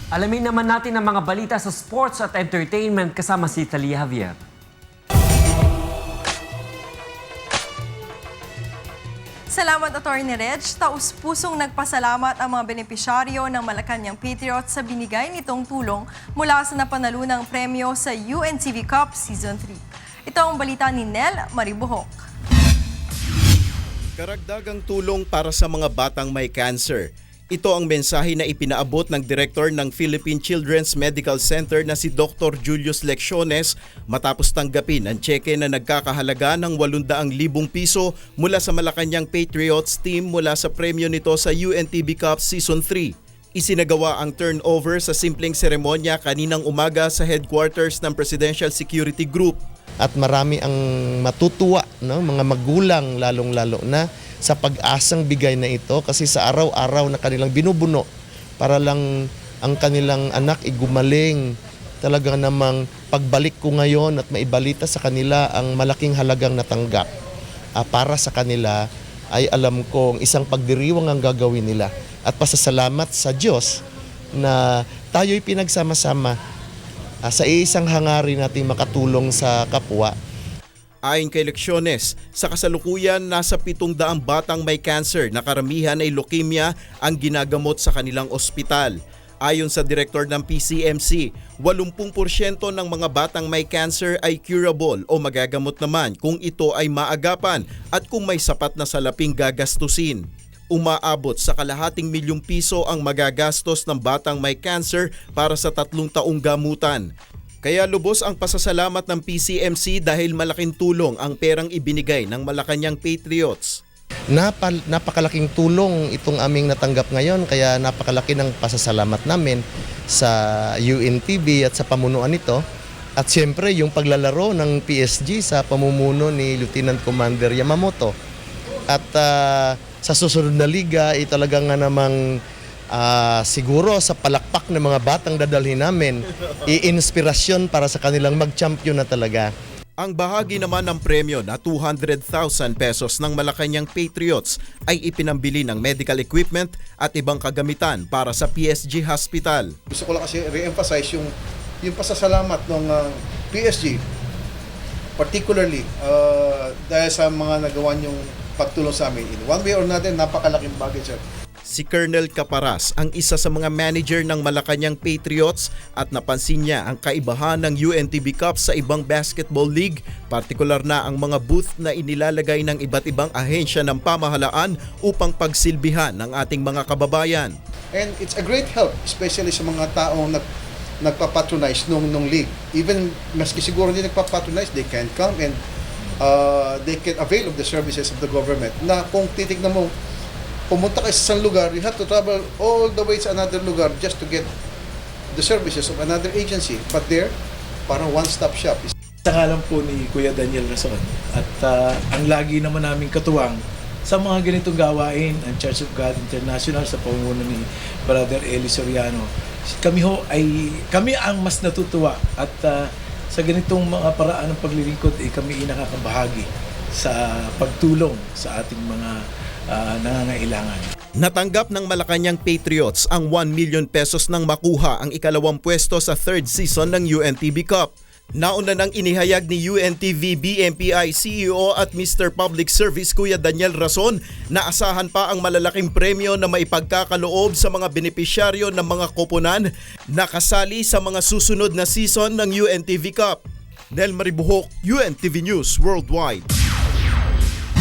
Alamin naman natin ang mga balita sa sports at entertainment kasama si Talia Javier. Salamat, Atty. Reg. Taus-pusong nagpasalamat ang mga benepisyaryo ng Malacanang Patriots sa binigay nitong tulong mula sa napanalunang premyo sa UNTV Cup Season 3. Ito ang balita ni Nel Maribuhok. Karagdagang tulong para sa mga batang may cancer. Ito ang mensahe na ipinaabot ng direktor ng Philippine Children's Medical Center na si Dr. Julius Lecciones matapos tanggapin ang tseke na nagkakahalaga ng 800,000 piso mula sa Malacanang Patriots team mula sa premyo nito sa UNTV Cup Season 3. Isinagawa ang turnover sa simpleng seremonya kaninang umaga sa headquarters ng Presidential Security Group. At marami ang matutuwa, no? Mga magulang lalong-lalo na sa pag-asang bigay na ito kasi sa araw-araw na kanilang binubuno para lang ang kanilang anak gumaling. Talaga namang pagbalik ko ngayon at maibalita sa kanila ang malaking halagang natanggap para sa kanila ay alam kong isang pagdiriwang ang gagawin nila at pasasalamat sa Diyos na tayo'y pinagsama-sama sa isang hangarin nating makatulong sa kapwa. Ayon kay Lecciones, sa kasalukuyan nasa 700 batang may cancer na karamihan ay leukemia ang ginagamot sa kanilang ospital. Ayon sa direktor ng PCMC, 80% ng mga batang may cancer ay curable o magagamot naman kung ito ay maagapan at kung may sapat na salaping gagastusin. Umaabot sa ₱250,000 ang magagastos ng batang may cancer para sa 3 taong gamutan. Kaya lubos ang pasasalamat ng PCMC dahil malaking tulong ang perang ibinigay ng Malacanang Patriots. Napakalaking tulong itong aming natanggap ngayon kaya napakalaki ng pasasalamat namin sa UNTV at sa pamunuan nito. At siyempre yung paglalaro ng PSG sa pamumuno ni Lieutenant Commander Yamamoto. At sa susunod na liga ay talagang nga namang siguro sa palakpak ng mga batang dadalhin namin, i-inspirasyon para sa kanilang mag-champion na talaga. Ang bahagi naman ng premyo na 200,000 pesos ng Malacanang Patriots ay ipinambili ng medical equipment at ibang kagamitan para sa PSG Hospital. Gusto ko lang kasi re-emphasize yung pasasalamat ng PSG, particularly dahil sa mga nagawa niyong pagtulong sa amin. In one way or another, napakalaking bagay, sir. Si Colonel Caparas ang isa sa mga manager ng Malacanang Patriots at napansin niya ang kaibahan ng UNTV Cup sa ibang basketball league, partikular na ang mga booth na inilalagay ng iba't ibang ahensya ng pamahalaan upang pagsilbihan ng ating mga kababayan. And it's a great help, especially sa mga taong nagpapatronize nung league. Even maski siguro hindi nagpapatronize, they can come and they can avail of the services of the government. Na kung titignan mo, pumunta ka sa isang lugar, you have to travel all the way sa another lugar just to get the services of another agency. But there, parang one-stop shop. Sa ngalan po ni Kuya Daniel Rason at ang lagi naman naming katuwang sa mga ganitong gawain, ang Church of God International sa pamumuno ni Brother Eli Soriano. Kami ang mas natutuwa at sa ganitong mga paraan ng paglilingkod kami nakakabahagi sa pagtulong sa ating mga nangangailangan. Natanggap ng Malacanang Patriots ang 1 million pesos nang makuha ang ikalawang pwesto sa 3rd season ng UNTV Cup. Nauna nang inihayag ni UNTV BMPI CEO at Mr. Public Service Kuya Daniel Rason na asahan pa ang malalaking premyo na maipagkakaloob sa mga benepisyaryo ng mga koponan na kasali sa mga susunod na season ng UNTV Cup. Nel Maribuhok, UNTV News Worldwide.